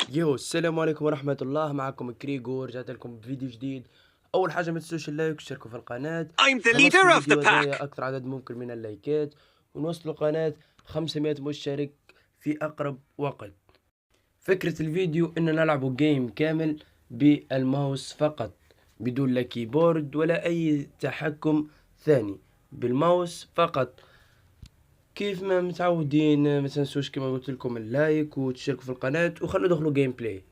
يو السلام عليكم ورحمة الله، معكم كريغو، رجعت لكم بفيديو جديد. أول حاجة ما تنسوش اللايك واشتركوا في القناة. نوصل الفيديو هذايا أكثر عدد ممكن من اللايكات، ونوصلوا قناة 500 مشترك في أقرب وقت. فكرة الفيديو إن نلعب جيم كامل بالماوس فقط، بدون لا كيبورد ولا أي تحكم ثاني، بالماوس فقط كيف ما متعودين. ما تنسوش كما قلت لكم اللايك وتشتركوا في القناة، وخلوا ندخلوا جيم بلاي.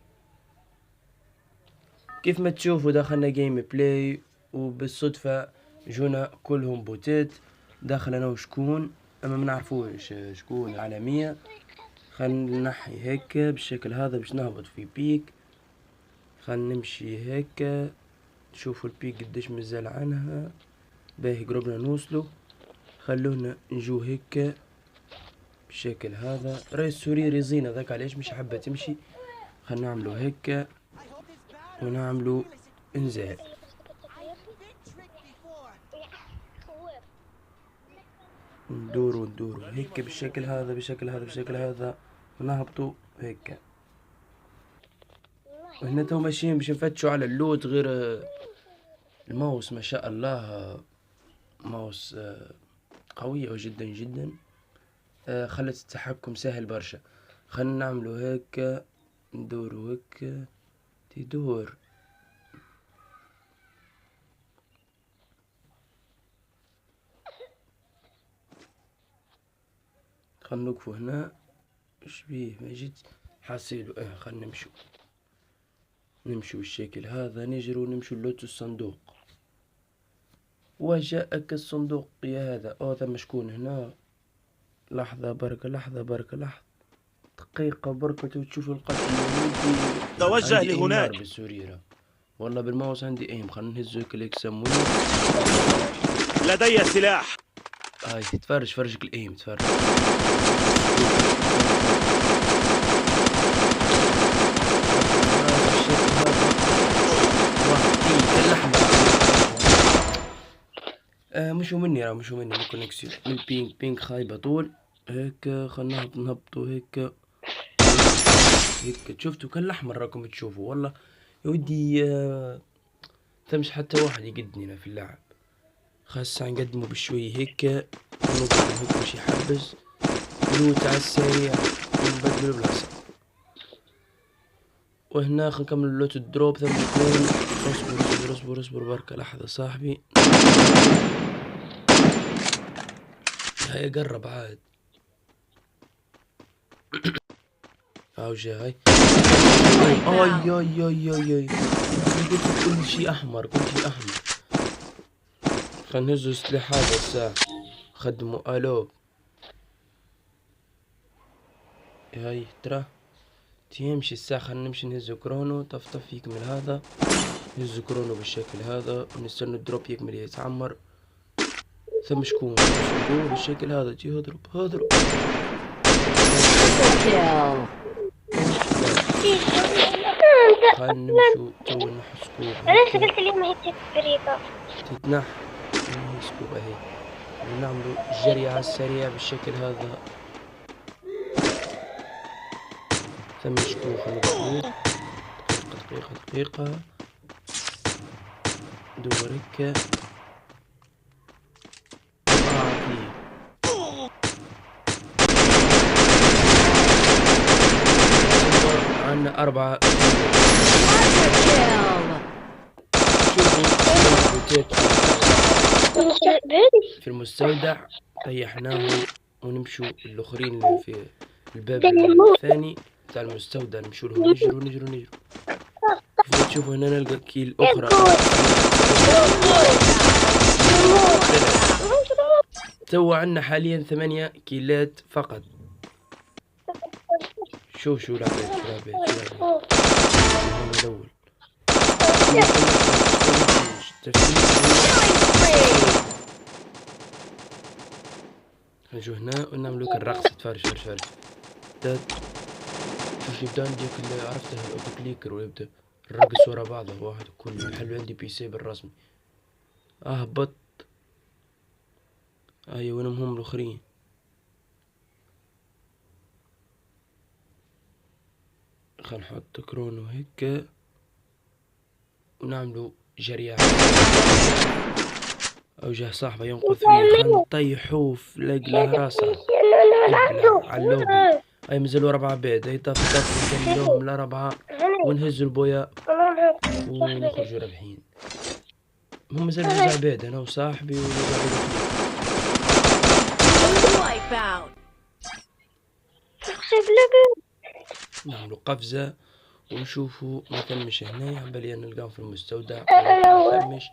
كيف ما تشوفوا دخلنا جيم بلاي، وبالصدفة جونا كلهم بوتات. داخل انا وشكون اما ما نعرفوش شكون عالمية. خلينا ننحي هيك بالشكل هذا باش نهبط في بيك. خلينا نمشي هيك تشوفوا البيك قديش مازال عنها. باهي قربنا نوصلوا. خلونا نجو هيك بالشكل هذا. راهي السوري ريزينة ذاك علاش مش حابة تمشي. خلينا نعملو هيك ونعملو انزال. ندورو هيك بالشكل هذا بالشكل هذا ونهبطو هيك. وهنا تو ماشيين باش نفتشوا على اللوت. غير الماوس ما شاء الله ماوس قوية جدا جدا. خلت التحكم سهل برشا. خلينا نعملو هيك ندورو هيك تدور. خلينا نوقفو هنا. اش بيه ما جيت حاسيلو. خلينا نمشو بالشكل هذا. نجرو نمشو لوتو الصندوق. وجاءك الصندوق يا هذا. ثم شكون هنا؟ لحظة بركة دقيقة بركة وتشوف القتل. توجه لهناك بالسوريرة والله بالماوس عندي ايم. خلينا نهزو كليك سموني. لدي سلاح. هاي فرجك الايم تفرج. مشو مني من كونكسيون من بينك خايبة طول هيك. خلنا نهبطو هيك. شفتوا كالأحمر راكم تشوفوا. والله يا ودي ثمش حتى واحد يقدني في اللعب. خاصة نقدمه بشوي هيك هيك باش يحبس لوت على السريع ونبدلو بلاصة. وهنا خلينا نكمل اللوت الدروب. ثم شكون؟ اصبر بركة لحظة صاحبي. هاي قرب عاد. هاو جاي. اي كل شي احمر خلينا نهزو السلاح هذا الساعة. خدموا الو. هاي ترى تيمشي الساعة. خلينا نمشي نهزو كرونو. طف يكمل هذا. نهزو كرونو بالشكل هذا ونستنى الدروب يكمل يتعمر. ثم شكون بالشكل هذا. تي هضرب خلينا نمشو تو نحو سكوب. ليش قلت لي ما هي الطريقة؟ تتنح سكوب اهي. ونعملو جري على السريع بالشكل هذا. ثم شكون خلينا دقيقة دور هكا. عنا 4. في المستودع ريحناه ونمشوا الاخرين اللي في الباب الثاني تاع المستودع. نمشوا لهم نجروا. كيف تشوفوا هنا نلقى كيل اخرى. تو عندنا حاليا 8 كيلات فقط. شوف شو لعبت الاول. نجو هنا ونعملو هيك الرقص. تفرج شوف يبدا عندي اللي عرفته الاوتو كليكر ويبدا الرقص ورا بعضه واحد. يكون محل عندي بي سي بالرسمي. هبط. وينهم هم الاخرين؟ خلينا نحط كرونو هيك ونعملوا جريعة اوجه صاحبه ينقذ فيه، خلينا نطيحوه لقلة راسه اقلع على اللوبي. هاي مازالوا 4 عباد، هاي طف نكملوهم ل4 ونهزوا البويا ونخرجوا رابحين. هم مازالوا 2 عباد، انا وصاحبي نعملوا قفزة ونشوفوا ما ثمش هنا، على بالي نلقاهم في المستودع ما ثمش.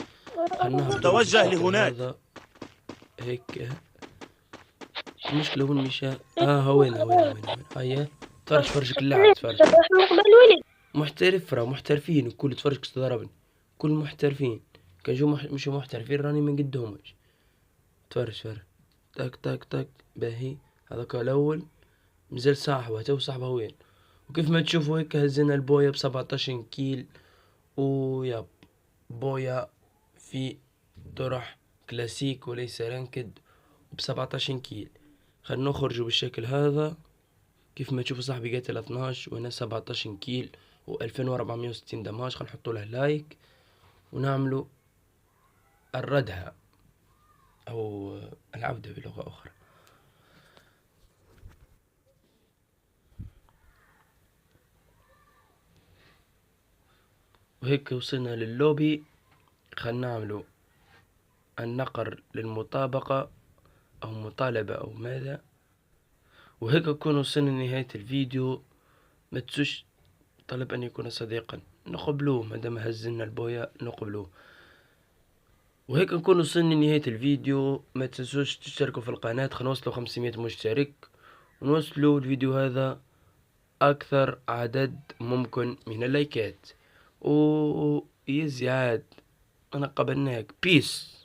خلنا توجه لهناك. هذا هيك المشكلة وين مشى؟ وين هيا تفرج فرجك اللاعب، تفرج محترف، راه محترفين الكل، تفرج كيف ضربني كل محترفين. كان جو مش محترفين راني ما قدهمش. تفرج تاك تاك تاك باهي. هذاك الاول مازال صاحبه، تو صاحبه وين. وكيف ما تشوفوا هيك هزينا البويا ب17 كيل. ويا بويا في طرح كلاسيك وليس رانكد ب17 كيل. خلنا نخرجوا بالشكل هذا. كيف ما تشوفوا صاحبي قاتل 12 وانا 17 كيل و2460 دماج. خلينا نحطوا له لايك ونعملوا الردها او العودة بلغة اخرى. وهيك وصلنا لللوبي. خلينا نعملوا النقر للمطابقة او مطالبة او ماذا. وهيك نكون وصلنا لنهاية الفيديو. ما تنسوش طلب ان يكون صديقا نقبلوه، مادام هزلنا البويا نقبلوه. وهيك نكون وصلنا لنهاية الفيديو. ما تنسوش تشتركوا في القناة، خلينا نوصلوا 500 مشترك ونوصلوا الفيديو هذا اكثر عدد ممكن من اللايكات. ويزياد انا قبلناك بيس.